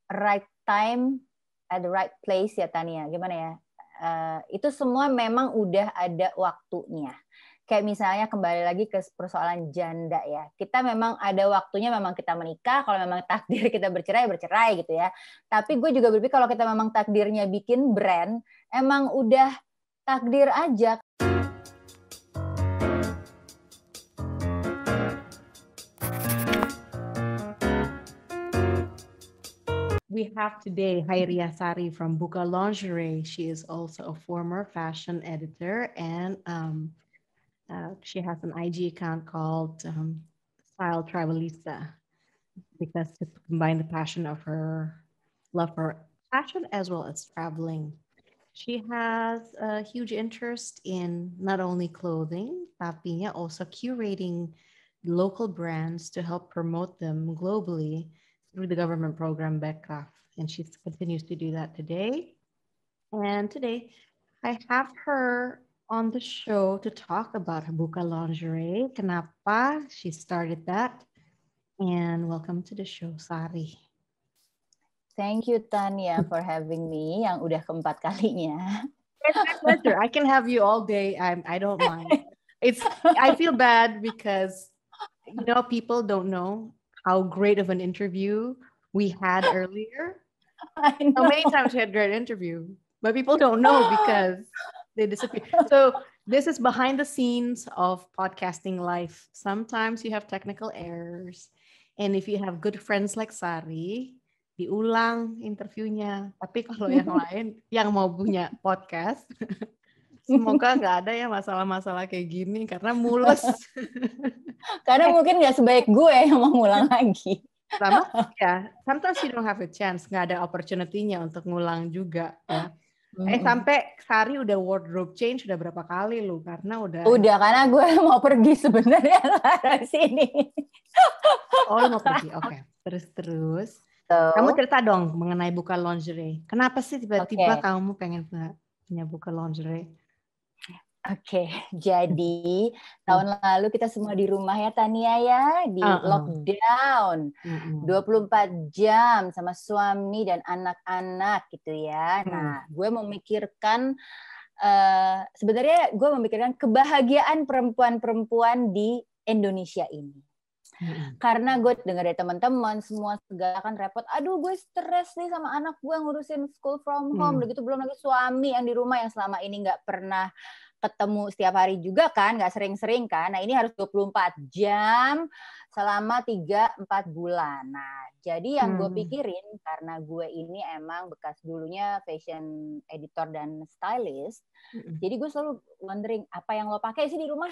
right time at the right place ya Tania. Gimana ya? Itu semua memang udah ada waktunya. Kayak misalnya kembali lagi ke persoalan janda ya. Kita memang ada waktunya memang kita menikah, kalau memang takdir kita bercerai, bercerai gitu ya. Tapi gue juga berpikir kalau kita memang takdirnya bikin brand, emang udah takdir aja. We have today Hairia Sari from Buka Lingerie. She is also a former fashion editor, and she has an IG account called Style Travelista, because to combine the passion of her love for fashion as well as traveling. She has a huge interest in not only clothing, tapi also curating local brands to help promote them globally through the government program Bekraf. And she continues to do that today. And today I have her on the show to talk about Buka Lingerie, kenapa she started that. And welcome to the show, Sari. Thank you Tania for having me yang udah keempat kalinya. It's my pleasure. I can have you all day. I don't mind. I feel bad because people don't know how great of an interview we had earlier. I know. So many times we had great interview, but people don't know because they disappear. So this is behind the scenes of podcasting life. Sometimes you have technical errors, and if you have good friends like Sari, diulang interviewnya. Tapi kalau yang lain yang mau punya podcast, semoga nggak ada ya masalah-masalah kayak gini karena mulus. Karena mungkin nggak sebaik gue yang mau ngulang lagi. Sama ya, sometimes you don't have a chance, nggak ada opportunity-nya untuk ngulang juga ya. Sampai Sari udah wardrobe change udah berapa kali lu? Karena udah karena gue mau pergi sebenarnya dari sini. Oh, lu mau pergi. Oke. Terus. Kamu cerita dong mengenai Buka Lingerie. Kenapa sih tiba-tiba kamu pengen punya Buka Lingerie? Oke, jadi tahun lalu kita semua di rumah ya Tania ya, di lockdown 24 jam sama suami dan anak-anak gitu ya. Nah, gue memikirkan sebenarnya gue memikirkan kebahagiaan perempuan-perempuan di Indonesia ini. Karena gue dengar dari teman-teman semua segala kan repot, aduh gue stres nih sama anak gue ngurusin school from home, begitu belum lagi suami yang di rumah yang selama ini nggak pernah ketemu setiap hari juga kan, nggak sering-sering kan. Nah ini harus 24 jam selama 3-4 bulan. Nah jadi yang gue pikirin, karena gue ini emang bekas dulunya fashion editor dan stylist, jadi gue selalu wondering apa yang lo pakai sih di rumah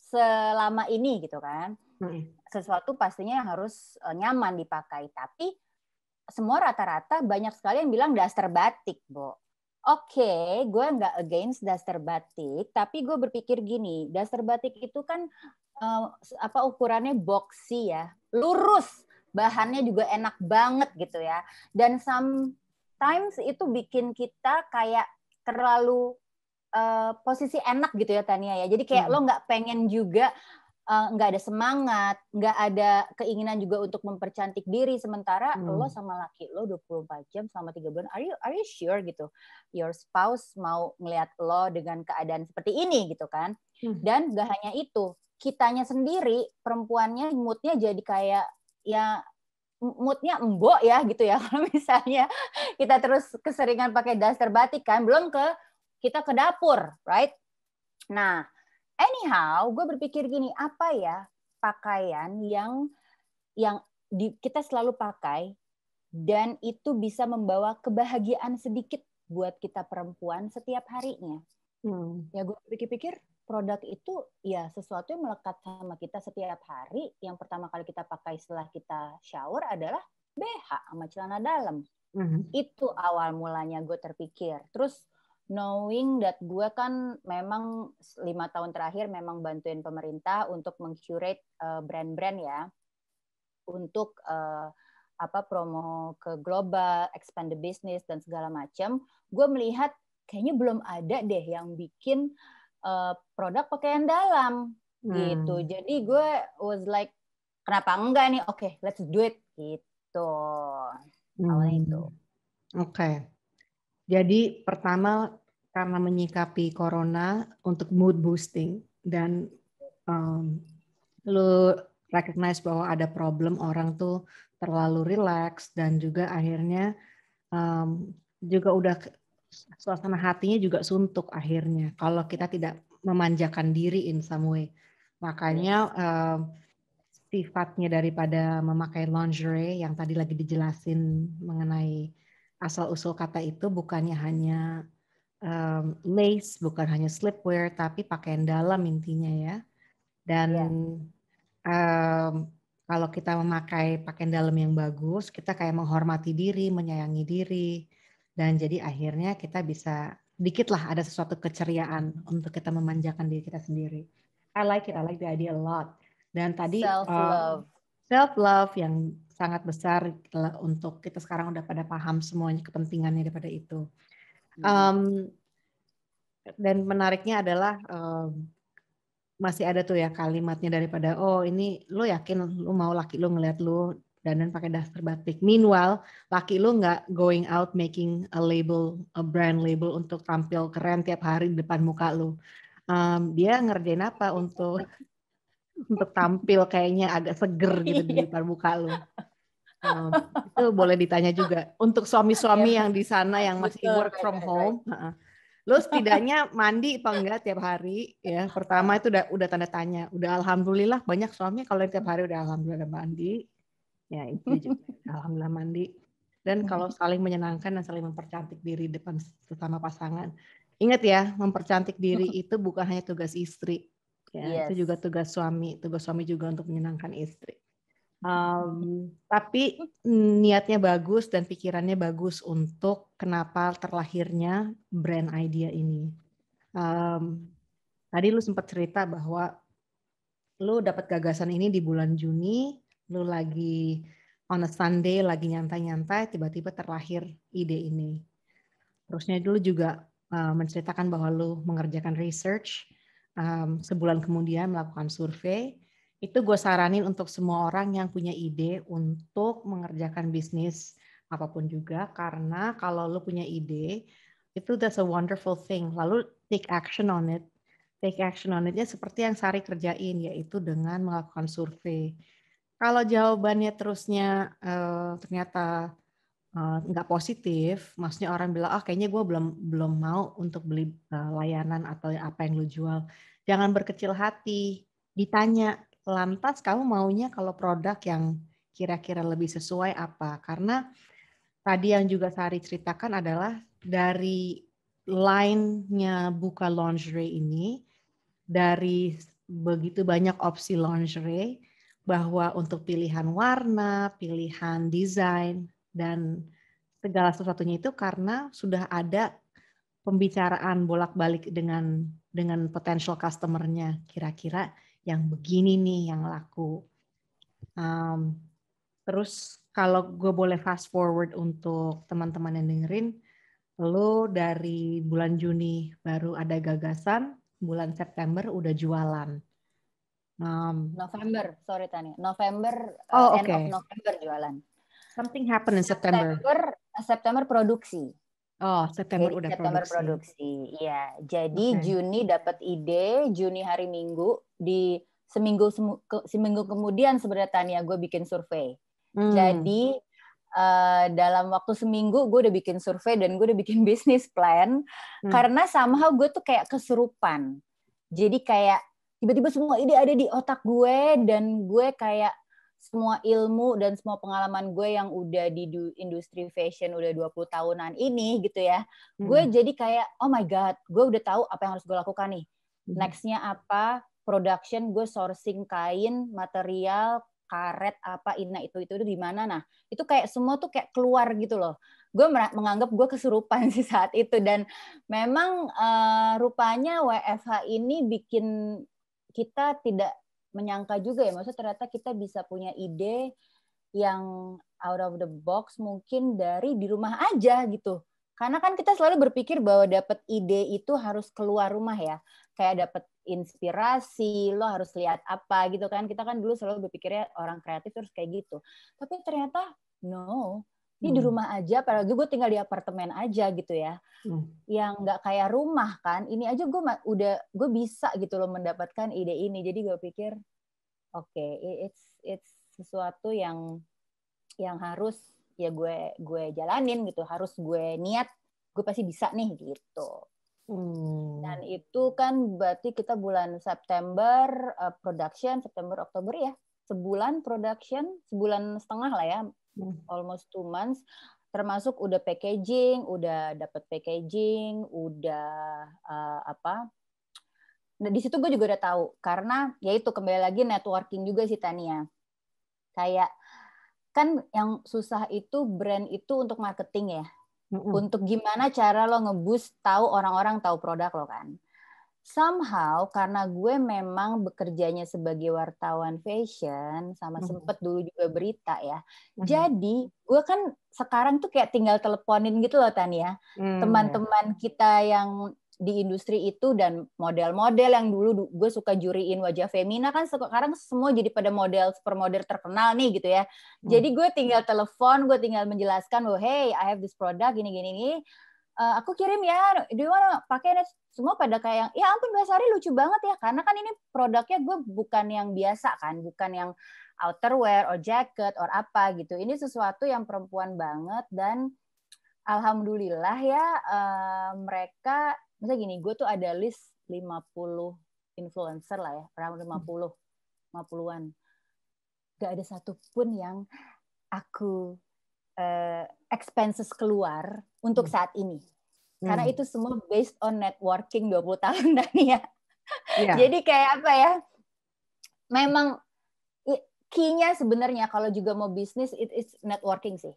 selama ini gitu kan. Sesuatu pastinya yang harus nyaman dipakai. Tapi semua rata-rata banyak sekali yang bilang daster batik, Bo. Oke, gue nggak against daster batik, tapi gue berpikir gini, daster batik itu kan ukurannya boxy ya, lurus, bahannya juga enak banget gitu ya. Dan sometimes itu bikin kita kayak terlalu posisi enak gitu ya Tania ya. Jadi kayak lo nggak pengen juga, nggak ada semangat, nggak ada keinginan juga untuk mempercantik diri, sementara lo sama laki lo 24 jam selama 3 bulan, are you sure gitu your spouse mau ngelihat lo dengan keadaan seperti ini gitu kan. Dan gak hanya itu, kitanya sendiri perempuannya moodnya jadi kayak ya moodnya embok ya gitu ya kalau misalnya kita terus keseringan pakai daster batik kan, belum kita ke dapur, right? Nah, anyhow, gue berpikir gini, apa ya pakaian yang kita selalu pakai dan itu bisa membawa kebahagiaan sedikit buat kita perempuan setiap harinya. Ya gue pikir-pikir produk itu ya sesuatu yang melekat sama kita setiap hari. Yang pertama kali kita pakai setelah kita shower adalah BH sama celana dalam. Itu awal mulanya gue terpikir. Terus knowing that gue kan memang 5 tahun terakhir memang bantuin pemerintah untuk meng-curate brand-brand ya, untuk promo ke global, expand the business dan segala macam. Gue melihat kayaknya belum ada deh yang bikin produk pakaian dalam gitu. Jadi gue was like, kenapa enggak nih? Oke, let's do it gitu. Awalnya itu. Oke. Jadi pertama karena menyikapi corona untuk mood boosting dan lu recognize bahwa ada problem, orang tuh terlalu relax dan juga akhirnya juga udah suasana hatinya juga suntuk akhirnya kalau kita tidak memanjakan diri in some way. Makanya sifatnya daripada memakai lingerie yang tadi lagi dijelasin mengenai asal-usul kata itu bukannya hanya lace, bukan hanya slipwear, tapi pakaian dalam intinya ya. Dan kalau kita memakai pakaian dalam yang bagus, kita kayak menghormati diri, menyayangi diri, dan jadi akhirnya kita bisa dikit lah ada sesuatu keceriaan untuk kita memanjakan diri kita sendiri. I like it, I like the idea a lot. Dan tadi self-love yang sangat besar untuk kita sekarang udah pada paham semuanya kepentingannya daripada itu. Dan menariknya adalah masih ada tuh ya kalimatnya daripada ini lu yakin lu mau laki lu ngeliat lu dandan pakai daster batik. Meanwhile, laki lu nggak going out making a brand label untuk tampil keren tiap hari di depan muka lu. Dia ngerjain apa untuk tampil kayaknya agak seger gitu di depan muka lu. Itu boleh ditanya juga untuk suami-suami yang di sana yang masih work from home. Lo setidaknya mandi apa enggak tiap hari ya. Pertama itu udah tanda tanya. Udah alhamdulillah banyak suami kalau tiap hari udah alhamdulillah mandi. Ya itu juga alhamdulillah mandi. Dan kalau saling menyenangkan dan saling mempercantik diri depan sesama pasangan. Ingat ya, mempercantik diri itu bukan hanya tugas istri. Ya, itu juga tugas suami. Tugas suami juga untuk menyenangkan istri. Tapi niatnya bagus dan pikirannya bagus untuk kenapa terlahirnya brand idea ini. Tadi lu sempat cerita bahwa lu dapat gagasan ini di bulan Juni, lu lagi on a Sunday lagi nyantai-nyantai, tiba-tiba terlahir ide ini. Terusnya dulu juga menceritakan bahwa lu mengerjakan research, sebulan kemudian melakukan survei. Itu gue saranin untuk semua orang yang punya ide untuk mengerjakan bisnis apapun juga, karena kalau lu punya ide, itu that's a wonderful thing. Lalu take action on it. Take action on it-nya seperti yang Sari kerjain, yaitu dengan melakukan survei. Kalau jawabannya terusnya ternyata nggak positif, maksudnya orang bilang, kayaknya gue belum mau untuk beli layanan atau apa yang lu jual. Jangan berkecil hati, ditanya, lantas kamu maunya kalau produk yang kira-kira lebih sesuai apa? Karena tadi yang juga Sari ceritakan adalah dari line-nya Buka Lingerie ini, dari begitu banyak opsi lingerie, bahwa untuk pilihan warna, pilihan desain, dan segala sesuatunya itu karena sudah ada pembicaraan bolak-balik dengan potential customer-nya, kira-kira yang begini nih yang laku. Terus kalau gue boleh fast forward untuk teman-teman yang dengerin, lo dari bulan Juni baru ada gagasan, bulan September udah jualan. November, sorry Tania. November, end of November jualan. Something happened in September. September produksi. September udah September produksi. Iya. Jadi Juni dapat ide, Juni hari Minggu, di seminggu kemudian sebenarnya Tania gue bikin survei. Jadi dalam waktu seminggu gue udah bikin survei dan gue udah bikin bisnis plan karena somehow gue tuh kayak kesurupan. Jadi kayak tiba-tiba semua ide ada di otak gue dan gue kayak semua ilmu dan semua pengalaman gue yang udah di industri fashion udah 20 tahunan ini gitu ya. Gue jadi kayak oh my god, gue udah tahu apa yang harus gue lakukan nih. Next-nya apa? Production, gue sourcing kain, material, karet apa itu di mana. Nah, itu kayak semua tuh kayak keluar gitu loh. Gue menganggap gue kesurupan sih saat itu dan memang rupanya WFH ini bikin kita tidak menyangka juga ya, maksudnya ternyata kita bisa punya ide yang out of the box mungkin dari di rumah aja gitu. Karena kan kita selalu berpikir bahwa dapat ide itu harus keluar rumah ya. Kayak dapat inspirasi, lo harus lihat apa gitu kan. Kita kan dulu selalu berpikirnya orang kreatif harus kayak gitu. Tapi ternyata no, Ini di rumah aja, padahal gue tinggal di apartemen aja gitu ya. Yang nggak kayak rumah kan. Ini aja gue bisa gitu loh mendapatkan ide ini. Jadi gue pikir, oke, it's sesuatu yang harus ya gue jalanin gitu, harus gue niat, gue pasti bisa nih gitu. Dan itu kan berarti kita bulan September production, September Oktober ya, sebulan production, sebulan setengah lah ya, almost 2 months, termasuk udah packaging, udah dapat packaging, udah Nah, di situ gue juga udah tahu, karena ya itu kembali lagi networking juga sih Tania. Kayak kan yang susah itu brand itu untuk marketing ya. Untuk gimana cara lo nge-boost tahu orang-orang tahu produk lo kan. Somehow karena gue memang bekerjanya sebagai wartawan fashion sama sempet dulu juga berita ya. Jadi gue kan sekarang tuh kayak tinggal teleponin gitu loh Tania. Teman-teman kita yang di industri itu dan model-model yang dulu gue suka juriin wajah Femina kan sekarang semua jadi pada supermodel terkenal nih gitu ya. Jadi gue tinggal telepon, gue tinggal menjelaskan bahwa hey, I have this product gini. Aku kirim ya, do you wanna pakai? Semua pada kayak, ya ampun Mbak Sari lucu banget ya, karena kan ini produknya gue bukan yang biasa kan, bukan yang outerwear or jacket or apa gitu. Ini sesuatu yang perempuan banget dan alhamdulillah ya mereka, misalnya gini, gue tuh ada list 50 influencer lah ya, around 50-an. Gak ada satupun yang aku expenses keluar untuk saat ini. Karena itu semua based on networking 20 tahun Dani ya. Yeah. Jadi kayak apa ya, memang key-nya sebenarnya kalau juga mau bisnis, it is networking sih.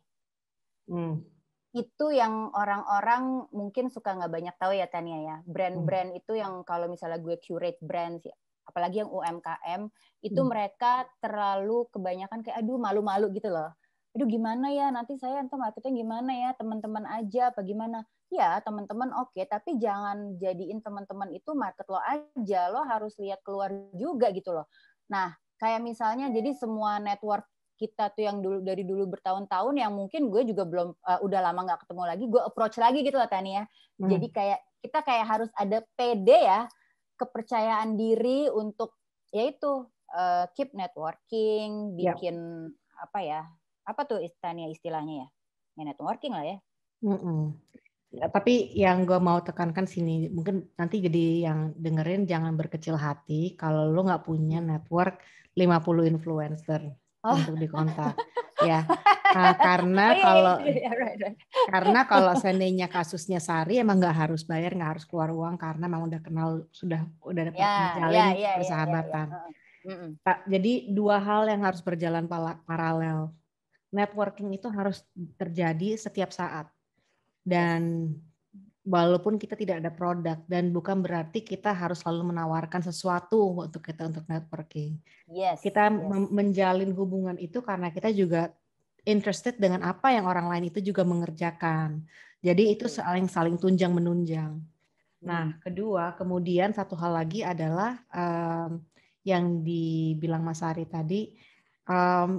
Itu yang orang-orang mungkin suka nggak banyak tahu ya Tania ya. Brand-brand itu yang kalau misalnya gue curate brand sih, apalagi yang UMKM, itu mereka terlalu kebanyakan kayak aduh malu-malu gitu loh. Aduh gimana ya, nanti saya entah marketing gimana ya, teman-teman aja apa gimana. Ya teman-teman oke, tapi jangan jadiin teman-teman itu market lo aja, lo harus lihat keluar juga gitu loh. Nah kayak misalnya jadi semua network kita tuh yang dari dulu bertahun-tahun yang mungkin gue juga belum udah lama nggak ketemu lagi, gue approach lagi gitu loh Tania. Jadi kayak kita kayak harus ada PD ya, kepercayaan diri untuk yaitu keep networking, bikin apa tuh istilahnya ya networking lah ya. Ya, tapi yang gue mau tekankan sini, mungkin nanti jadi yang dengerin jangan berkecil hati kalau lo nggak punya network 50 influencer untuk dikontak, ya. Karena kalau seandainya kasusnya Sari emang nggak harus bayar, nggak harus keluar uang karena memang udah kenal, udah dapat menjalin persahabatan. Jadi 2 hal yang harus berjalan paralel. Networking itu harus terjadi setiap saat. Dan walaupun kita tidak ada produk dan bukan berarti kita harus selalu menawarkan sesuatu untuk networking. Kita menjalin hubungan itu karena kita juga interested dengan apa yang orang lain itu juga mengerjakan. Jadi itu saling tunjang menunjang. Nah, kedua, kemudian satu hal lagi adalah yang dibilang Mas Ari tadi,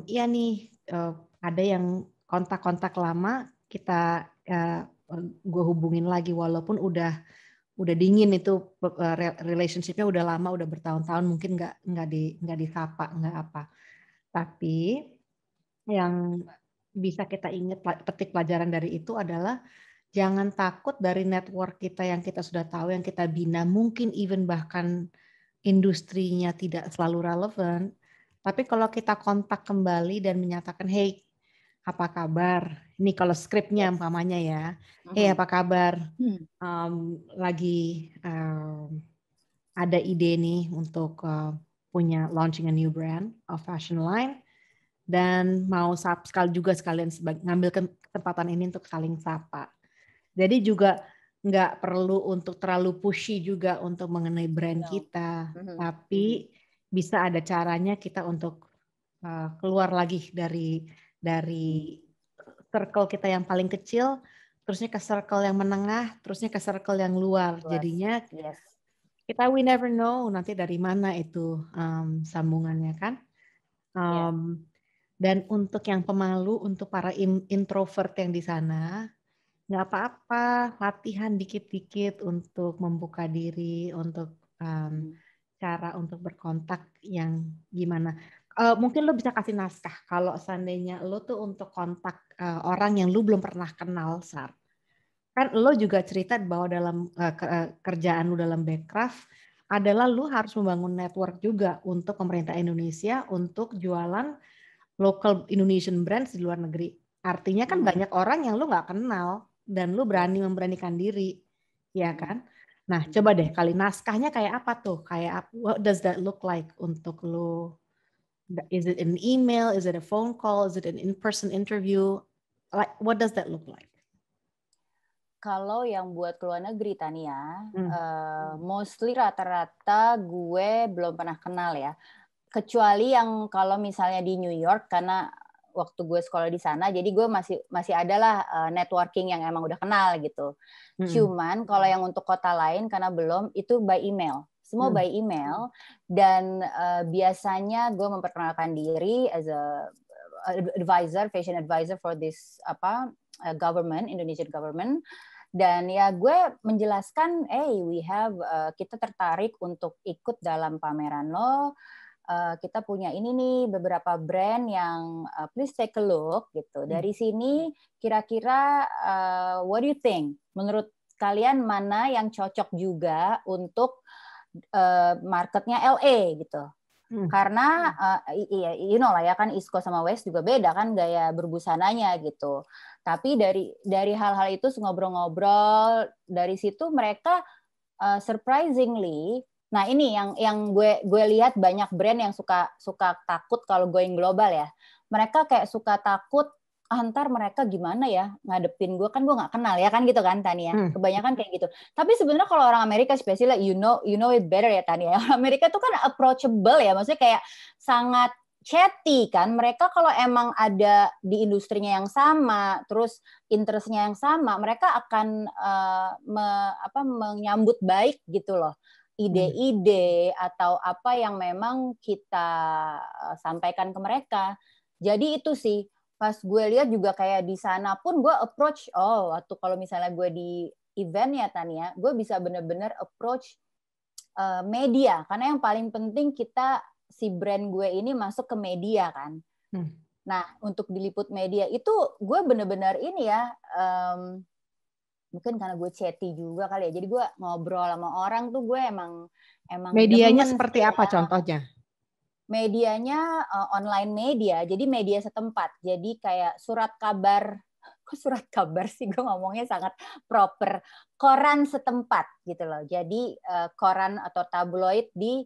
ya nih ada yang kontak-kontak lama kita gue hubungin lagi walaupun udah dingin itu relationship-nya udah lama, udah bertahun-tahun mungkin nggak disapa, nggak apa. Tapi yang bisa kita ingat, petik pelajaran dari itu adalah jangan takut dari network kita yang kita sudah tahu, yang kita bina, mungkin even bahkan industrinya tidak selalu relevan. Tapi kalau kita kontak kembali dan menyatakan, hey, apa kabar? Ini kalau skripnya umpamanya ya, hey apa kabar? Lagi ada ide nih untuk punya launching a new brand of fashion line dan mau sekalian ngambil kesempatan ini untuk saling sapa. Jadi juga nggak perlu untuk terlalu pushy juga untuk mengenai brand kita, tapi bisa ada caranya kita untuk keluar lagi dari circle kita yang paling kecil, terusnya ke circle yang menengah, terusnya ke circle yang luar. Jadinya kita we never know nanti dari mana itu sambungannya kan. Dan untuk yang pemalu, untuk para introvert yang di sana, nggak apa-apa, latihan dikit-dikit untuk membuka diri, untuk cara untuk berkontak yang gimana. Mungkin lo bisa kasih naskah kalau seandainya lo tuh untuk kontak orang yang lo belum pernah kenal, Sar. Kan lo juga cerita bahwa dalam kerjaan lo dalam Backcraft adalah lo harus membangun network juga untuk pemerintah Indonesia untuk jualan local Indonesian brands di luar negeri. Artinya kan banyak orang yang lu nggak kenal dan lu memberanikan diri, ya kan? Nah, coba deh kali naskahnya kayak apa tuh? Kayak what does that look like untuk lu? Is it an email? Is it a phone call? Is it an in-person interview? Like what does that look like? Kalau yang buat keluar negeri, Tania, mostly rata-rata gue belum pernah kenal ya. Kecuali yang kalau misalnya di New York, karena waktu gue sekolah di sana, jadi gue masih adalah networking yang emang udah kenal gitu. Cuman kalau yang untuk kota lain, karena belum, itu by email. Semua by email. Dan biasanya gue memperkenalkan diri as a advisor, fashion advisor for this government, Indonesian government. Dan ya gue menjelaskan, kita tertarik untuk ikut dalam pameran lo. Kita punya ini nih beberapa brand yang please take a look gitu. Dari sini kira-kira what do you think? Menurut kalian mana yang cocok juga untuk marketnya LA gitu? Karena you know lah ya kan East Coast sama West juga beda kan gaya berbusananya gitu. Tapi dari hal-hal itu ngobrol-ngobrol dari situ mereka surprisingly, nah ini yang gue lihat banyak brand yang suka takut kalau going global ya. Mereka kayak suka takut ntar mereka gimana ya ngadepin gue, kan gue nggak kenal ya kan gitu kan Tania. Kebanyakan kayak gitu. Tapi sebenarnya kalau orang Amerika spesial you know it better ya Tania. Amerika tuh kan approachable ya, maksudnya kayak sangat chatty kan. Mereka kalau emang ada di industrinya yang sama, terus interestnya yang sama, mereka akan menyambut baik gitu loh. Ide-ide atau apa yang memang kita sampaikan ke mereka. Jadi itu sih pas gue lihat juga kayak di sana pun gue approach, waktu kalau misalnya gue di event ya Tania, gue bisa bener-bener approach media, karena yang paling penting kita si brand gue ini masuk ke media kan. Nah untuk diliput media itu gue bener-bener ini ya, mungkin karena gue chatty juga kali ya, jadi gue ngobrol sama orang tuh gue emang medianya seperti apa contohnya? Medianya online media, jadi media setempat. Jadi kayak surat kabar, kok surat kabar sih gue ngomongnya sangat proper. Koran setempat gitu loh. Jadi koran atau tabloid di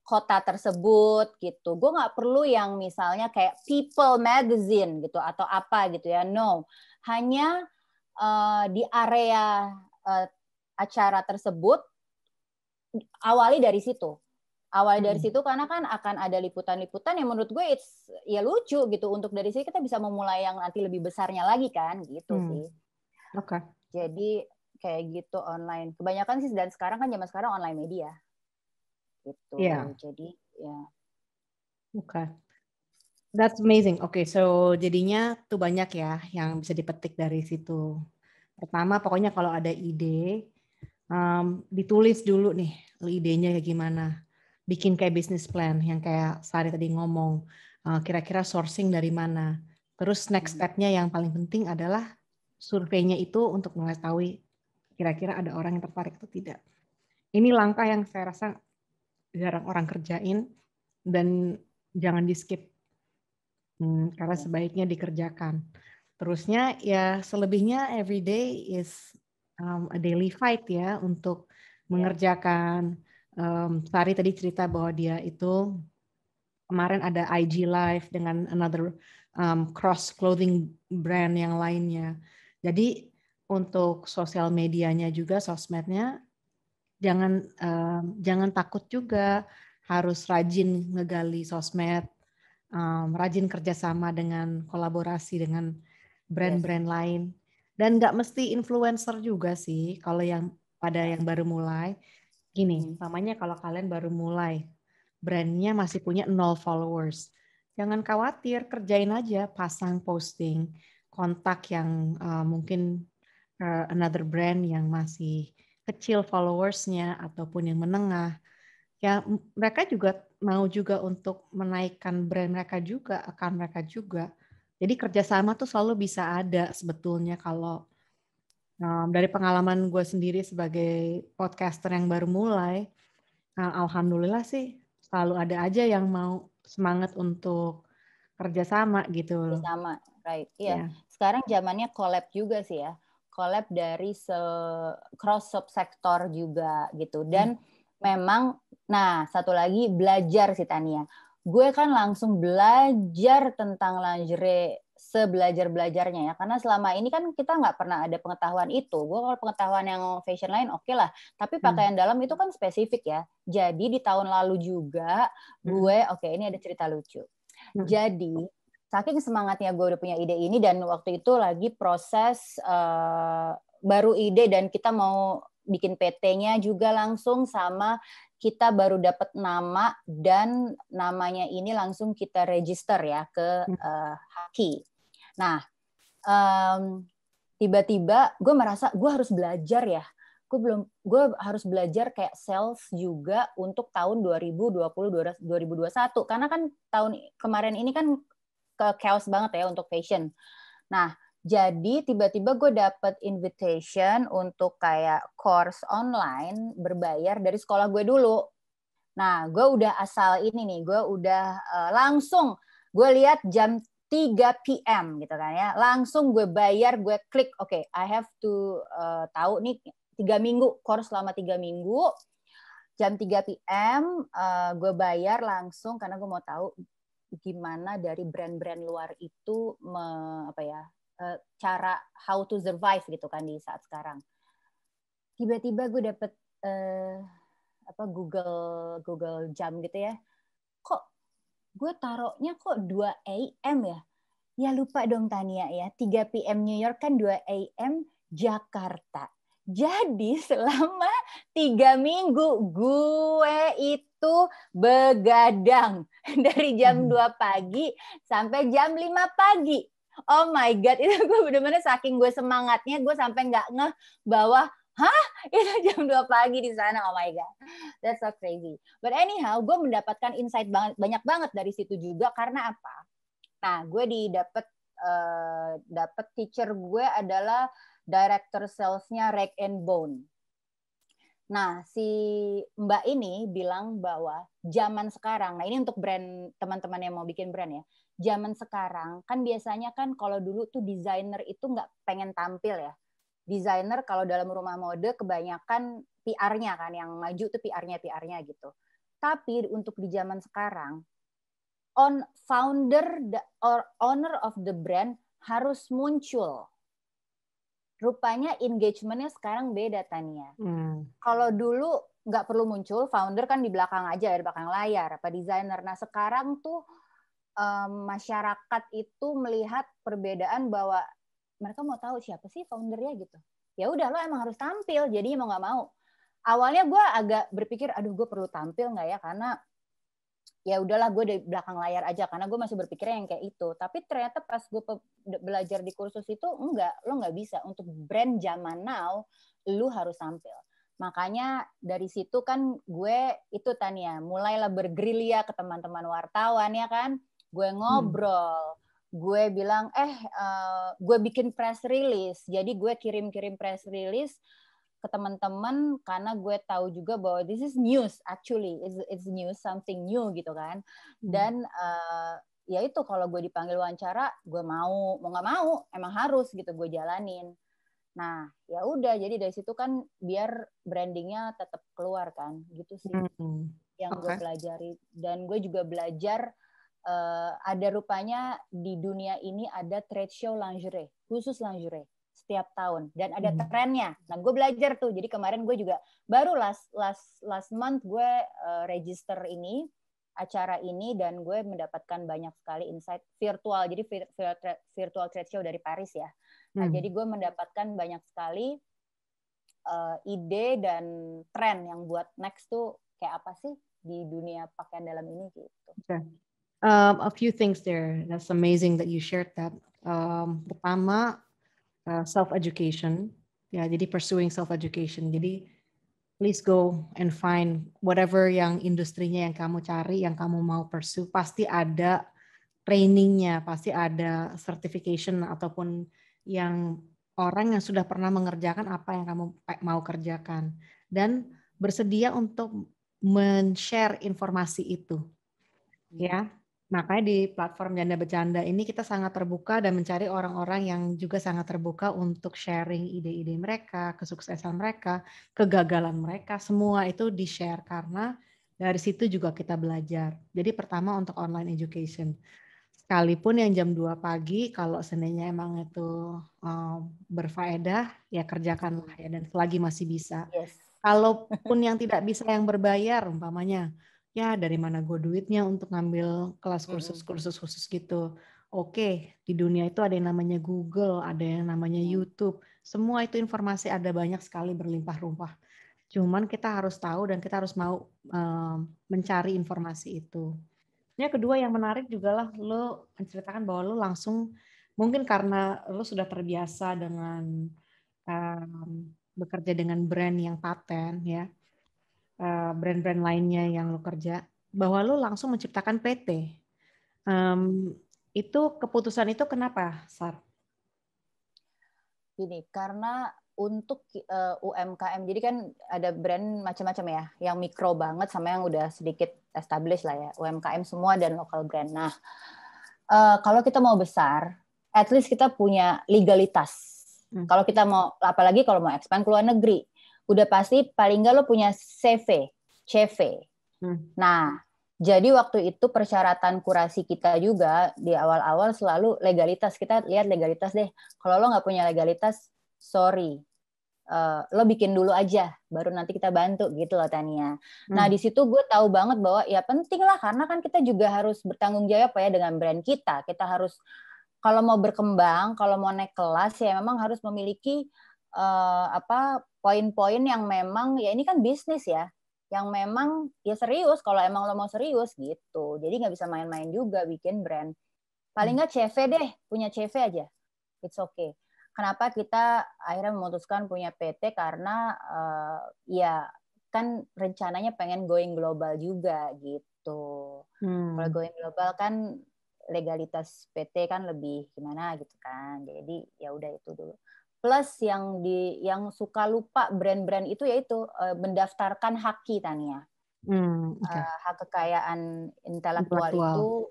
kota tersebut gitu. Gue nggak perlu yang misalnya kayak People Magazine gitu atau apa gitu ya. No, hanya di area acara tersebut awali dari situ. Dari situ karena kan akan ada liputan-liputan yang menurut gue ya lucu gitu. Untuk dari sini kita bisa memulai yang nanti lebih besarnya lagi kan gitu sih. Oke. Jadi kayak gitu online. Kebanyakan sih dan sekarang kan zaman sekarang online media. Gitu. Yeah. Jadi ya. Oke. That's amazing. Oke, so jadinya tuh banyak ya yang bisa dipetik dari situ. Pertama pokoknya kalau ada ide ditulis dulu nih idenya kayak gimana. Bikin kayak business plan yang kayak Sari tadi ngomong, kira-kira sourcing dari mana. Terus next step-nya yang paling penting adalah surveinya itu untuk mengetahui kira-kira ada orang yang tertarik atau tidak. Ini langkah yang saya rasa jarang orang kerjain dan jangan di-skip karena sebaiknya dikerjakan. Terusnya ya selebihnya every day is a daily fight ya untuk mengerjakan. Sari tadi cerita bahwa dia itu kemarin ada IG live dengan another cross clothing brand yang lainnya. Jadi untuk sosial medianya juga, sosmednya jangan takut juga, harus rajin ngegali sosmed, rajin kerjasama dengan kolaborasi dengan brand-brand lain. Dan nggak mesti influencer juga sih kalau yang baru mulai. Gini, namanya kalau kalian baru mulai, brandnya masih punya 0 followers. jangan khawatir, kerjain aja, pasang posting, kontak yang mungkin another brand yang masih kecil followersnya ataupun yang menengah. Ya mereka juga mau juga untuk menaikkan brand mereka juga, account mereka juga. Jadi kerjasama tuh selalu bisa ada sebetulnya kalau dari pengalaman gue sendiri sebagai podcaster yang baru mulai, alhamdulillah sih selalu ada aja yang mau semangat untuk kerjasama gitu. Sama, right? Iya. Ya. Sekarang zamannya collab juga sih ya. Collab dari cross subsektor juga gitu. Dan memang, nah satu lagi belajar sih Tania. Gue kan langsung belajar tentang lingerie sebelajar-belajarnya ya. Karena selama ini kan kita nggak pernah ada pengetahuan itu. Gue kalau pengetahuan yang fashion lain oke lah. Tapi pakaian dalam itu kan spesifik ya. Jadi di tahun lalu juga gue, oke ini ada cerita lucu. Jadi saking semangatnya gue udah punya ide ini dan waktu itu lagi proses baru ide dan kita mau bikin PT-nya juga langsung sama kita baru dapat nama dan namanya ini langsung kita register ya ke Haki. Nah, tiba-tiba gue merasa gue harus belajar ya. Gue harus belajar kayak sales juga untuk tahun 2020 2021 karena kan tahun kemarin ini kan ke chaos banget ya untuk fashion. Nah, jadi tiba-tiba gue dapet invitation untuk kayak course online berbayar dari sekolah gue dulu. Nah, gue udah asal ini nih, gue udah langsung gue lihat jam 3 PM gitu kan ya. Langsung gue bayar, gue klik, oke, I have to tahu nih 3 minggu, course selama 3 minggu. Jam 3 PM gue bayar langsung karena gue mau tahu gimana dari brand-brand luar itu cara how to survive gitu kan di saat sekarang. Tiba-tiba gue dapet Google jam gitu ya. Kok gue taruhnya kok 2 AM ya? Ya lupa dong Tania ya. 3 PM New York kan 2 AM Jakarta. Jadi selama 3 minggu gue itu begadang dari jam 2 pagi sampai jam 5 pagi. Oh my God, itu gue bener-bener saking gue semangatnya, gue sampai nggak ngeh bahwa, hah? Itu jam 2 pagi di sana, oh my God. That's so crazy. But anyhow, gue mendapatkan insight banyak banget dari situ juga, karena apa? Nah, gue dapet teacher gue adalah director salesnya Rag and Bone. Nah, si Mbak ini bilang bahwa zaman sekarang, nah ini untuk brand teman-teman yang mau bikin brand ya, zaman sekarang kan biasanya kan kalau dulu tuh desainer itu nggak pengen tampil ya. Desainer kalau dalam rumah mode kebanyakan PR-nya kan, yang maju tuh PR-nya gitu. Tapi untuk di zaman sekarang, founder or owner of the brand harus muncul. Rupanya engagementnya sekarang beda, Tania. Kalau dulu nggak perlu muncul, founder kan di belakang aja, di belakang layar, apa desainer. Nah sekarang tuh masyarakat itu melihat perbedaan bahwa mereka mau tahu siapa sih foundernya gitu. Ya udah, lo emang harus tampil, jadi mau nggak mau. Awalnya gue agak berpikir, aduh gue perlu tampil nggak ya, karena ya udahlah gue di belakang layar aja, karena gue masih berpikirnya yang kayak itu. Tapi ternyata pas gue belajar di kursus itu, lo nggak bisa. Untuk brand zaman now, lo harus tampil. Makanya dari situ kan gue itu Tania, mulailah bergerilya ke teman-teman wartawan ya kan. Gue ngobrol, gue bilang, gue bikin press release. Jadi gue kirim-kirim press release ke teman-teman karena gue tahu juga bahwa this is news, actually it's news, something new gitu kan. Dan ya itu, kalau gue dipanggil wawancara, gue mau nggak mau emang harus gitu gue jalanin. Nah ya udah, jadi dari situ kan biar brandingnya tetap keluar kan, gitu sih yang gue pelajari. Dan gue juga belajar ada rupanya di dunia ini ada trade show lingerie, khusus lingerie setiap tahun, dan ada trennya. Nah, gue belajar tuh. Jadi kemarin gue juga baru last month gue register ini, acara ini, dan gue mendapatkan banyak sekali insight virtual. Jadi virtual trade show dari Paris ya. Nah, jadi gue mendapatkan banyak sekali ide dan tren yang buat next tuh kayak apa sih di dunia pakaian dalam ini gitu. A few things there. That's amazing that you shared that. Pertama, self-education. Ya, jadi pursuing self-education. Jadi please go and find whatever yang industrinya yang kamu cari, yang kamu mau pursue. Pasti ada trainingnya, pasti ada certification ataupun yang orang yang sudah pernah mengerjakan apa yang kamu mau kerjakan. Dan bersedia untuk men-share informasi itu. Ya, makanya di platform Janda Bercanda ini kita sangat terbuka dan mencari orang-orang yang juga sangat terbuka untuk sharing ide-ide mereka, kesuksesan mereka, kegagalan mereka, semua itu di-share karena dari situ juga kita belajar. Jadi pertama untuk online education. Sekalipun yang jam 2 pagi, kalau seandainya emang itu berfaedah, ya kerjakanlah ya, dan selagi masih bisa. Yes. Kalaupun yang tidak bisa yang berbayar, umpamanya, ya dari mana gue duitnya untuk ngambil kelas kursus gitu. Oke, di dunia itu ada yang namanya Google, ada yang namanya YouTube. Semua itu informasi ada banyak sekali berlimpah ruah. Cuman kita harus tahu dan kita harus mau mencari informasi itu. Yang kedua yang menarik juga lah, lo menceritakan bahwa lo langsung, mungkin karena lo sudah terbiasa dengan bekerja dengan brand yang paten ya, brand-brand lainnya yang lo kerja, bahwa lo langsung menciptakan PT. Itu keputusan itu kenapa, Sar? Gini, karena untuk UMKM, jadi kan ada brand macam-macam ya, yang mikro banget sama yang udah sedikit established lah ya, UMKM semua dan lokal brand. Nah, kalau kita mau besar, at least kita punya legalitas. Kalau kita mau, apalagi kalau mau expand ke luar negeri, udah pasti paling nggak lo punya CV. Nah, jadi waktu itu persyaratan kurasi kita juga di awal-awal selalu legalitas. Kita lihat legalitas deh. Kalau lo nggak punya legalitas, sorry. Lo bikin dulu aja, baru nanti kita bantu gitu loh Tania. Nah di situ gue tahu banget bahwa ya penting lah, karena kan kita juga harus bertanggung jawab ya dengan brand kita. Kita harus, kalau mau berkembang, kalau mau naik kelas ya memang harus memiliki poin-poin yang memang ya ini kan bisnis ya, yang memang ya serius. Kalau emang lo mau serius gitu, jadi nggak bisa main-main juga bikin brand. Paling nggak CV deh, punya CV aja, it's okay. Kenapa kita akhirnya memutuskan punya PT? Karena ya kan rencananya pengen going global juga gitu. Kalau going global kan legalitas PT kan lebih gimana gitu kan. Jadi ya udah itu dulu. Plus yang suka lupa brand-brand itu yaitu mendaftarkan HAKI Tania. Hak kekayaan intelektual itu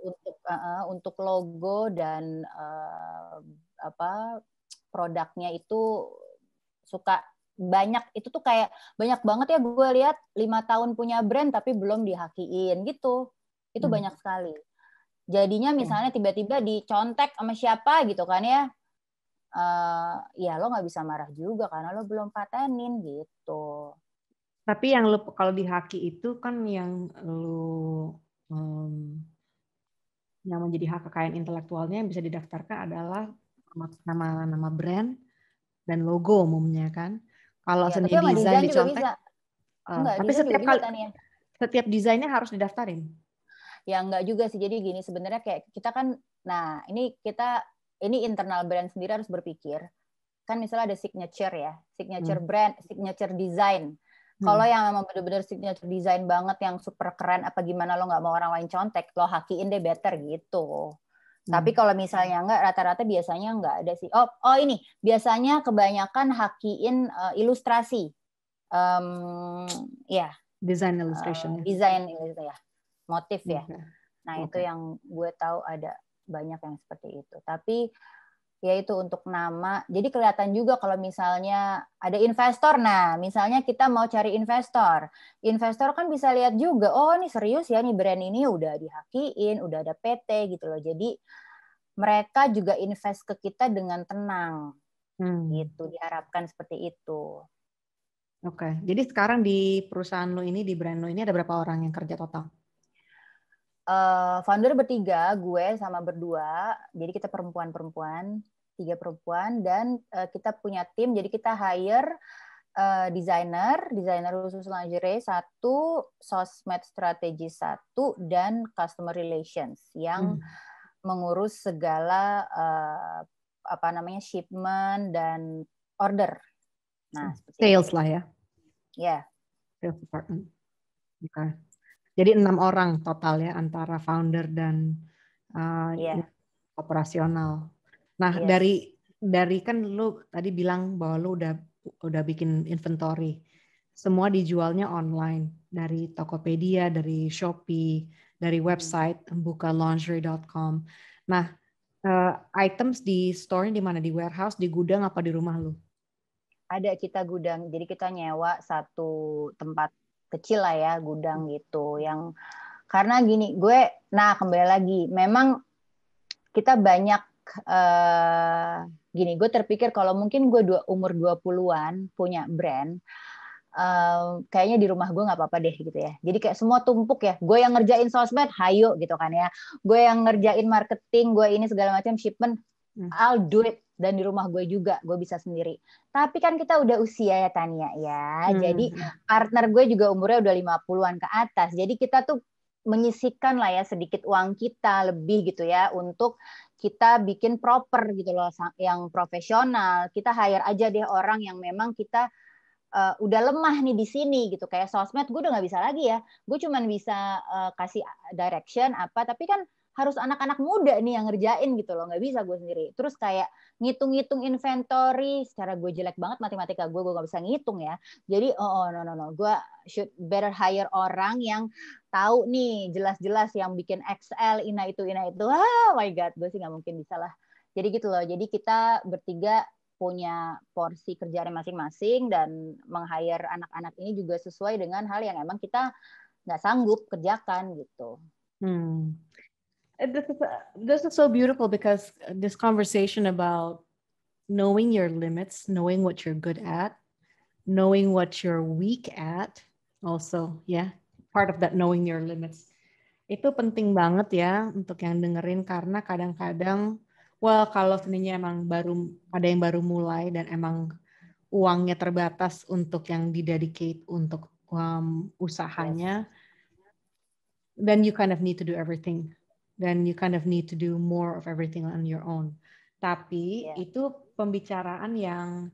untuk logo dan produknya itu suka banyak, itu tuh kayak banyak banget ya, gue lihat 5 tahun punya brand tapi belum dihakiin gitu, itu banyak sekali. Jadinya misalnya tiba-tiba dicontek sama siapa gitu kan ya, ya lo nggak bisa marah juga karena lo belum patenin gitu. Tapi yang lo kalau dihaki itu kan yang lo yang menjadi hak kekayaan intelektualnya yang bisa didaftarkan adalah nama brand dan logo umumnya kan. Kalau ya, seni desain dicontek, bisa. Enggak, tapi setiap kali setiap desainnya harus didaftarin. Ya enggak juga sih. Jadi gini, sebenarnya kayak kita kan, nah ini internal brand sendiri harus berpikir. Kan misalnya ada signature ya, signature brand, signature design. Kalau yang memang benar-benar signature design banget, yang super keren, apa gimana lo nggak mau orang lain contek, lo hakiin deh better gitu. Tapi kalau misalnya enggak, rata-rata biasanya enggak ada sih. Oh ini, biasanya kebanyakan hakiin ilustrasi. Ya. Design illustration. Design ya. Motif ya. Nah itu yang gue tahu ada banyak yang seperti itu. Tapi ya itu untuk nama. Jadi kelihatan juga kalau misalnya ada investor. Nah misalnya kita mau cari investor. Investor kan bisa lihat juga, oh ini serius ya nih brand ini udah dihakiin, udah ada PT gitu loh. Jadi mereka juga invest ke kita dengan tenang. Gitu, diharapkan seperti itu. Oke. Jadi sekarang di perusahaan lo ini, di brand lo ini ada berapa orang yang kerja total? Founder bertiga, gue sama berdua. Jadi kita perempuan-perempuan, 3 perempuan, dan kita punya tim. Jadi kita hire desainer khusus lingerie 1, sosmed strategi 1, dan customer relations yang mengurus segala shipment dan order. Nah, sales lah ya. Ya. Sales department. Okay. Jadi 6 orang total ya antara founder dan operasional. Nah, dari kan lu tadi bilang bahwa lu udah bikin inventory. Semua dijualnya online dari Tokopedia, dari Shopee, dari website bukalingerie.com. Nah, items di store-nya di mana? Di warehouse, di gudang, apa di rumah lu? Ada, kita gudang. Jadi kita nyewa satu tempat kecil lah ya, gudang gitu. Yang karena gini, kembali lagi, memang kita banyak gini, gue terpikir kalau mungkin gue umur 20-an punya brand, kayaknya di rumah gue nggak apa-apa deh gitu ya. Jadi kayak semua tumpuk ya. Gue yang ngerjain sosmed, hayo gitu kan ya. Gue yang ngerjain marketing, gue ini segala macam shipment, I'll do it. Dan di rumah gue juga, gue bisa sendiri. Tapi kan kita udah usia ya Tania ya. Jadi partner gue juga umurnya udah 50-an ke atas. Jadi kita tuh menyisihkan lah ya sedikit uang kita lebih gitu ya untuk kita bikin proper gitu loh, yang profesional. Kita hire aja deh orang yang memang kita udah lemah nih di sini gitu. Kayak sosmed gue udah nggak bisa lagi ya. Gue cuman bisa kasih direction apa, tapi kan harus anak-anak muda nih yang ngerjain gitu loh, nggak bisa gue sendiri. Terus kayak ngitung-ngitung inventory, secara gue jelek banget matematika gue nggak bisa ngitung ya. Jadi no, gue should better hire orang yang tahu nih jelas-jelas yang bikin Excel ina itu. Oh my god, gue sih nggak mungkin bisa lah. Jadi gitu loh. Jadi kita bertiga punya porsi kerjaan masing-masing dan meng-hire anak-anak ini juga sesuai dengan hal yang emang kita nggak sanggup kerjakan gitu. This is so beautiful because this conversation about knowing your limits, knowing what you're good at, knowing what you're weak at, also, part of that knowing your limits. Itu penting banget ya untuk yang dengerin karena kadang-kadang, kalau sebenarnya emang ada yang baru mulai dan emang uangnya terbatas untuk yang didedicate untuk usahanya, then you kind of need to do everything. Then you kind of need to do more of everything on your own. Tapi itu pembicaraan yang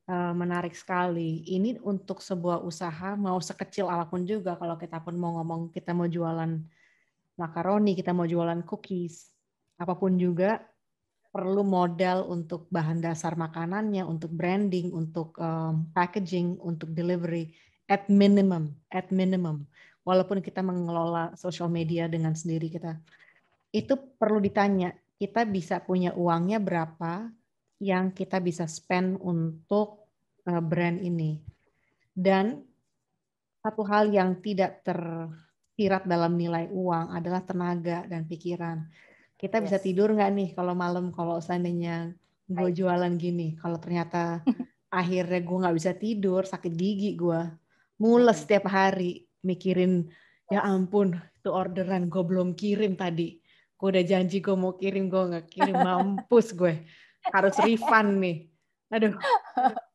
menarik sekali. Ini untuk sebuah usaha, mau sekecil apapun juga, kalau kita pun mau ngomong, kita mau jualan makaroni, kita mau jualan cookies, apapun juga, perlu modal untuk bahan dasar makanannya, untuk branding, untuk packaging, untuk delivery, at minimum. Walaupun kita mengelola social media dengan sendiri kita, itu perlu ditanya, kita bisa punya uangnya berapa yang kita bisa spend untuk brand ini. Dan satu hal yang tidak tersirat dalam nilai uang adalah tenaga dan pikiran. Kita bisa tidur nggak nih kalau malam, kalau seandainya gue jualan gini, kalau ternyata akhirnya gue nggak bisa tidur, sakit gigi gue, mules setiap hari mikirin, ya ampun, itu orderan gue belum kirim tadi. Gue udah janji gue mau kirim, gue nggak kirim, mampus gue. Harus refund nih. Aduh,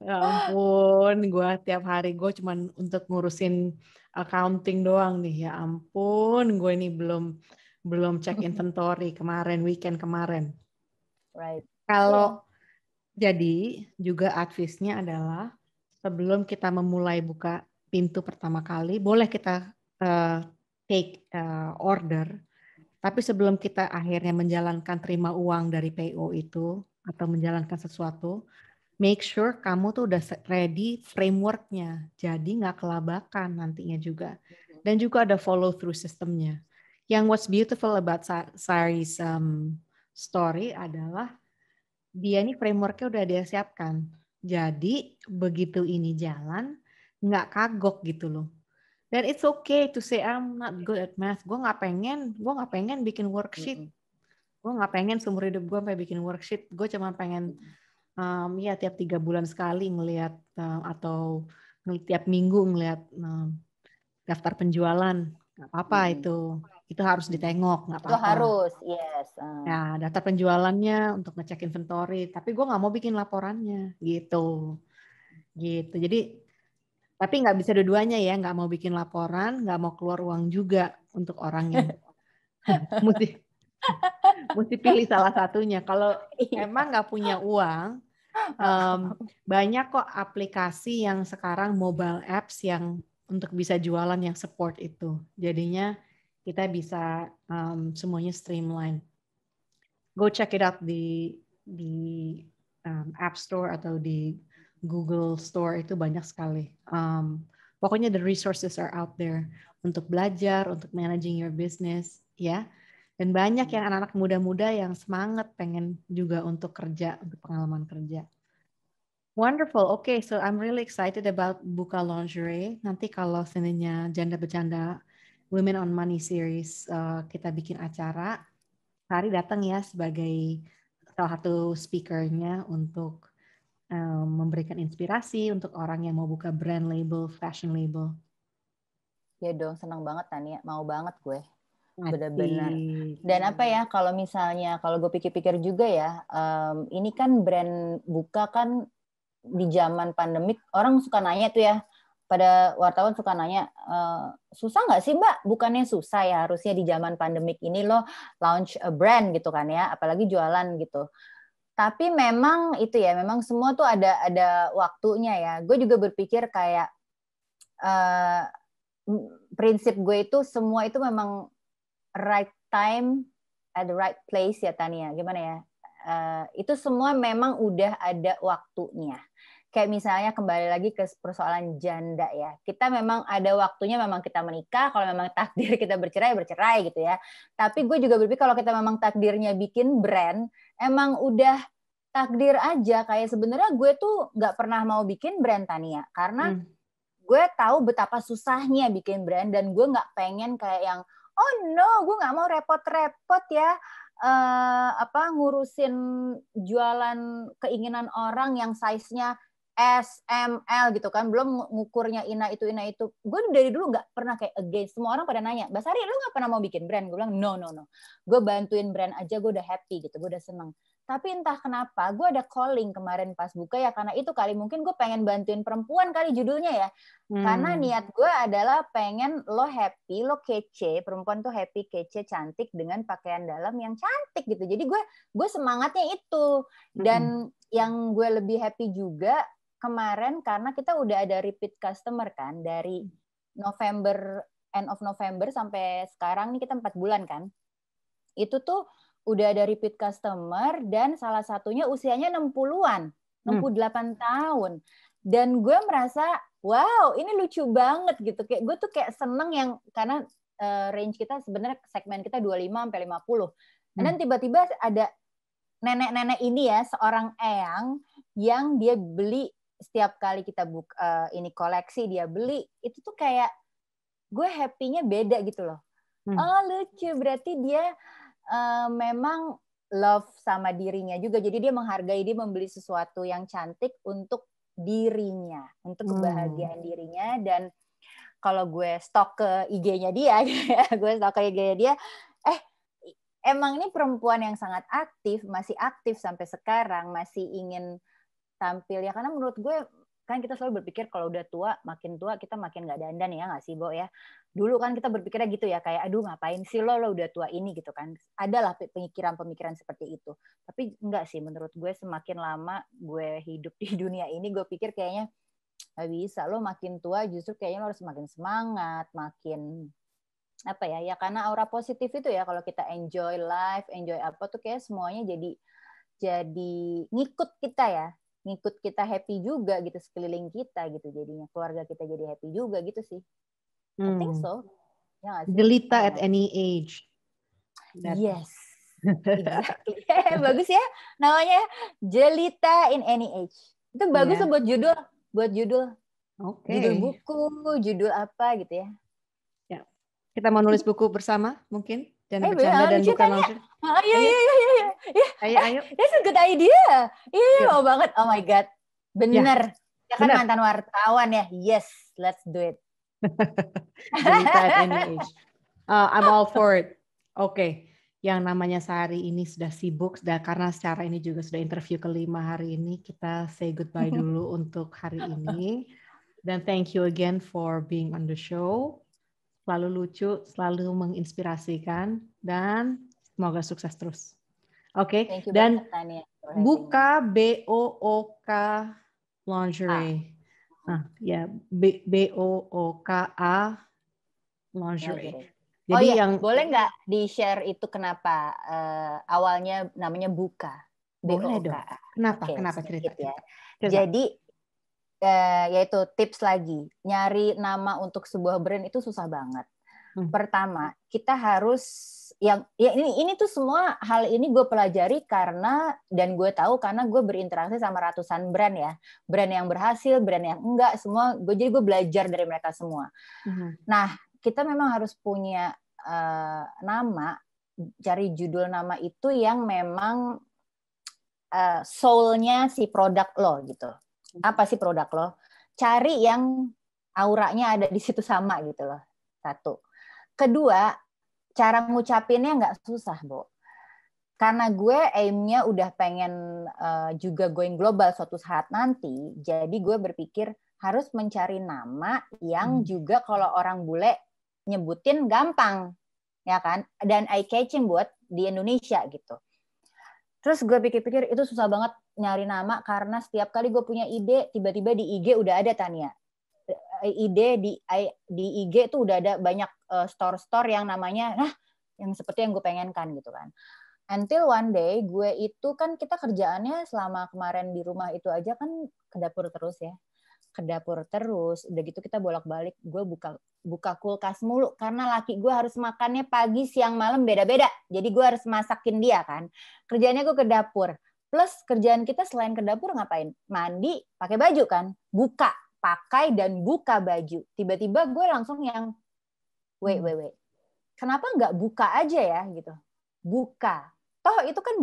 ya ampun, gue tiap hari gue cuman untuk ngurusin accounting doang nih. Ya ampun, gue ini belum cek inventory weekend kemarin. Right. Kalau jadi juga advice-nya adalah sebelum kita memulai buka pintu pertama kali, boleh kita take order. Tapi sebelum kita akhirnya menjalankan terima uang dari PO itu atau menjalankan sesuatu, make sure kamu tuh udah ready framework-nya. Jadi nggak kelabakan nantinya juga. Dan juga ada follow through sistemnya. Yang what's beautiful about Sari's story adalah dia ini framework-nya udah dia siapkan. Jadi begitu ini jalan, nggak kagok gitu loh. Dan it's okay to say I'm not good at math. Gue nggak pengen bikin worksheet. Gue nggak pengen seumur hidup gue sampai bikin worksheet. Gue cuma pengen tiap 3 bulan sekali ngelihat atau tiap minggu ngelihat daftar penjualan. Nggak apa-apa itu harus ditengok, nggak apa-apa. Itu harus, yes. Ya, daftar penjualannya untuk ngecek inventory. Tapi gue nggak mau bikin laporannya, gitu. Jadi Tapi nggak bisa dua-duanya ya, nggak mau bikin laporan, nggak mau keluar uang juga untuk orang yang mesti pilih salah satunya. Kalau emang nggak punya uang, banyak kok aplikasi yang sekarang mobile apps yang untuk bisa jualan yang support itu. Jadinya kita bisa semuanya streamline. Go check it out di App Store atau di Google Store, itu banyak sekali. Pokoknya the resources are out there untuk belajar, untuk managing your business, ya. Dan banyak yang anak-anak muda-muda yang semangat pengen juga untuk kerja, untuk pengalaman kerja. Wonderful. Okay, so I'm really excited about Buka Lingerie. Nanti kalau seninnya Janda Bercanda Women on Money series, kita bikin acara. Sari datang ya sebagai salah satu speakernya untuk memberikan inspirasi untuk orang yang mau buka brand label, fashion label. Ya dong, senang banget Tania, mau banget gue. Benar-benar. Dan apa ya, kalau misalnya, kalau gue pikir-pikir juga ya, ini kan brand Buka kan di zaman pandemik, orang suka nanya tuh ya, pada wartawan suka nanya, susah nggak sih Mbak? Bukannya susah ya, harusnya di zaman pandemik ini lo launch a brand gitu kan ya, apalagi jualan gitu. Tapi memang itu ya, memang semua tuh ada waktunya ya. Gue juga berpikir kayak prinsip gue itu semua itu memang right time at the right place ya Tania. Gimana ya? Itu semua memang udah ada waktunya. Kayak misalnya kembali lagi ke persoalan janda ya. Kita memang ada waktunya, memang kita menikah. Kalau memang takdir kita bercerai, bercerai gitu ya. Tapi gue juga berpikir kalau kita memang takdirnya bikin brand, emang udah takdir aja. Kayak sebenarnya gue tuh nggak pernah mau bikin brand Tania. Karena gue tahu betapa susahnya bikin brand. Dan gue nggak pengen kayak yang, oh no, gue nggak mau repot-repot ya. Ngurusin jualan keinginan orang yang size-nya S, M, L gitu kan, belum ngukurnya ina itu. Gue dari dulu nggak pernah kayak against. Semua orang pada nanya, Mbak Sari, lu nggak pernah mau bikin brand? Gue bilang, no. Gue bantuin brand aja, gue udah happy gitu, gue udah seneng. Tapi entah kenapa, gue ada calling kemarin pas buka ya, karena itu kali mungkin gue pengen bantuin perempuan kali judulnya ya. Karena niat gue adalah pengen lo happy, lo kece, perempuan tuh happy, kece, cantik dengan pakaian dalam yang cantik gitu. Jadi gue semangatnya itu. Dan yang gue lebih happy juga kemarin karena kita udah ada repeat customer kan dari November, end of November sampai sekarang nih kita 4 bulan kan. Itu tuh udah ada repeat customer dan salah satunya usianya 60-an, 68 tahun. Dan gue merasa, wow, ini lucu banget gitu. Kayak gue tuh kayak seneng yang karena range kita sebenarnya segmen kita 25 sampai 50. Dan tiba-tiba ada nenek-nenek ini ya, seorang eyang yang dia beli setiap kali kita ini koleksi dia beli, itu tuh kayak gue happy-nya beda gitu loh. Oh lucu, berarti dia memang love sama dirinya juga. Jadi dia menghargai, dia membeli sesuatu yang cantik untuk dirinya, untuk kebahagiaan dirinya. Dan kalau gue stok ke IG-nya dia, gue stok ke IG-nya dia, emang ini perempuan yang sangat aktif, masih aktif sampai sekarang, masih ingin tampil ya. Karena menurut gue kan kita selalu berpikir kalau udah tua, makin tua kita makin nggak dandan ya nggak sih Bo ya. Dulu kan kita berpikirnya gitu ya, kayak aduh ngapain sih lo udah tua ini gitu kan. Adalah pemikiran-pemikiran seperti itu. Tapi enggak sih, menurut gue semakin lama gue hidup di dunia ini, gue pikir kayaknya nggak bisa. Lo makin tua justru kayaknya lo harus makin semangat, makin apa ya, ya karena aura positif itu ya, kalau kita enjoy life, enjoy apa tuh kayak semuanya jadi ngikut kita ya, ngikut kita happy juga gitu, sekeliling kita gitu, jadinya keluarga kita jadi happy juga gitu sih. I think so. Ya, Jelita at any age. Yes, exactly. Bagus ya namanya, Jelita in any age. Itu bagus yeah. buat judul. Okay. Judul buku, judul apa gitu ya. Ya. Kita mau nulis buku bersama mungkin? Janda Bercanda dan Buka Lingerie. Iya. Ayo. That's a good idea. Iya, mau banget. Oh my God. Bener. Ya kan mantan wartawan ya. Yes, let's do it. Jelita at any age. I'm all for it. Oke. Yang namanya Sari ini sudah sibuk, karena secara ini juga sudah interview kelima hari ini. Kita say goodbye dulu untuk hari ini. Dan thank you again for being on the show. Selalu lucu, selalu menginspirasikan, dan semoga sukses terus. Oke, dan Buka BOOK Lingerie. Ya, BOOKA Lingerie. Jadi boleh nggak di-share itu kenapa awalnya namanya Buka? Boleh dong. Kenapa cerita? Ya. Jadi yaitu tips lagi, nyari nama untuk sebuah brand itu susah banget. Pertama, kita harus ini tuh semua hal ini gue pelajari dan gue tahu karena gue berinteraksi sama ratusan brand ya, brand yang berhasil, brand yang enggak, semua jadi gue belajar dari mereka semua. Nah, kita memang harus punya nama, cari judul nama itu yang memang soul-nya si produk lo gitu. Apa sih produk lo? Cari yang auranya ada di situ sama gitu loh. Satu. Kedua, cara ngucapinnya nggak susah, Bo. Karena gue aim-nya udah pengen juga going global suatu saat nanti, jadi gue berpikir harus mencari nama yang juga kalau orang bule nyebutin gampang, ya kan? Dan eye-catching buat di Indonesia gitu. Terus gue pikir-pikir itu susah banget nyari nama karena setiap kali gue punya ide, tiba-tiba di IG udah ada Tania. Ide di IG tuh udah ada banyak store-store yang namanya, yang seperti yang gue pengenkan gitu kan. Until one day, gue itu kan kita kerjaannya selama kemarin di rumah itu aja kan ke dapur terus ya. Ke dapur terus, udah gitu kita bolak-balik, gue buka kulkas mulu karena laki gue harus makannya pagi, siang, malam beda-beda. Jadi gue harus masakin dia kan. Kerjaannya gue ke dapur. Plus kerjaan kita selain ke dapur ngapain? Mandi, pakai baju kan. Buka, pakai dan buka baju. Tiba-tiba gue langsung yang wait. Kenapa nggak buka aja ya gitu? Buka. Toh itu kan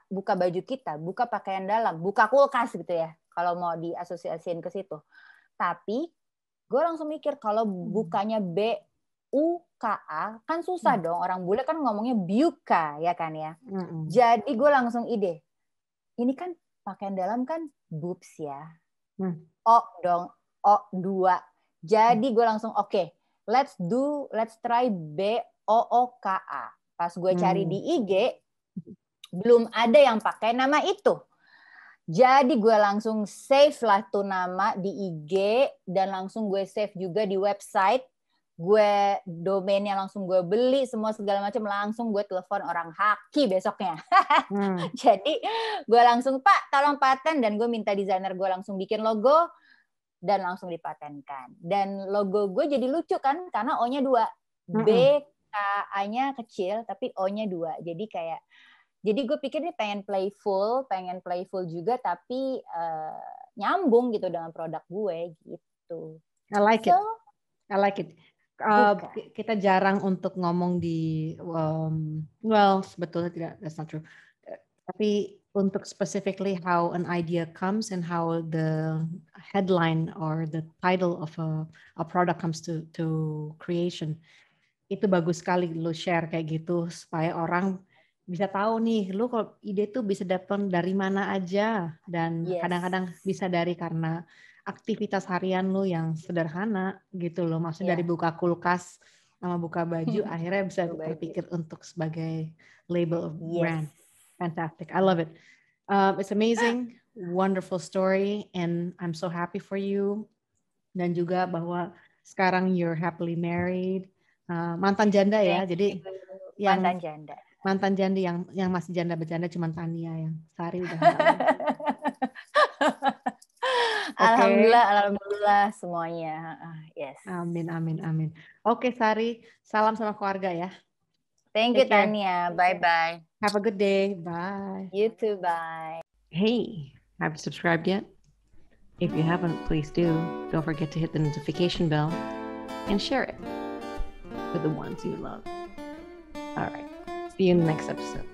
buka baju kita, buka pakaian dalam, buka kulkas gitu ya. Kalau mau diasosiasiin ke situ. Tapi gue langsung mikir kalau bukanya BUKA kan susah dong. Orang bule kan ngomongnya biuka ya kan ya. Jadi gue langsung ide. Ini kan pakaian dalam kan boobs ya. O dong, O2. Jadi gue langsung let's try BOOKA. Pas gue cari di IG belum ada yang pakai nama itu. Jadi gue langsung save lah tuh nama di IG dan langsung gue save juga di website. Gue domainnya langsung gue beli semua segala macam, langsung gue telepon orang haki besoknya. Jadi gue langsung Pak tolong paten, dan gue minta desainer gue langsung bikin logo dan langsung dipatenkan. Dan logo gue jadi lucu kan karena O-nya 2. BKA-nya kecil tapi O-nya 2. Jadi gue pikir nih pengen playful juga tapi nyambung gitu dengan produk gue gitu. I like it. Kita jarang untuk ngomong di sebetulnya tidak, that's not true. Tapi untuk specifically how an idea comes and how the headline or the title of a product comes to creation, itu bagus sekali lo share kayak gitu supaya orang bisa tahu nih, lu kalau ide tuh bisa datang dari mana aja, dan kadang-kadang bisa karena aktivitas harian lu yang sederhana gitu loh, maksudnya dari buka kulkas sama buka baju akhirnya bisa terpikir untuk sebagai label of brand. Fantastic, I love it. It's amazing, wonderful story, and I'm so happy for you. Dan juga bahwa sekarang you're happily married, mantan janda ya, jadi mantan janda yang masih janda berjanda cuma Tania, yang Sari udah Alhamdulillah semuanya. Yes. Amin. Oke, Sari, salam sama keluarga ya. Thank you Tania. Bye. Have a good day. Bye. You too. Bye. Hey, have you subscribed yet? If you haven't, please do. Don't forget to hit the notification bell and share it with the ones you love. All right. See you in the next episode.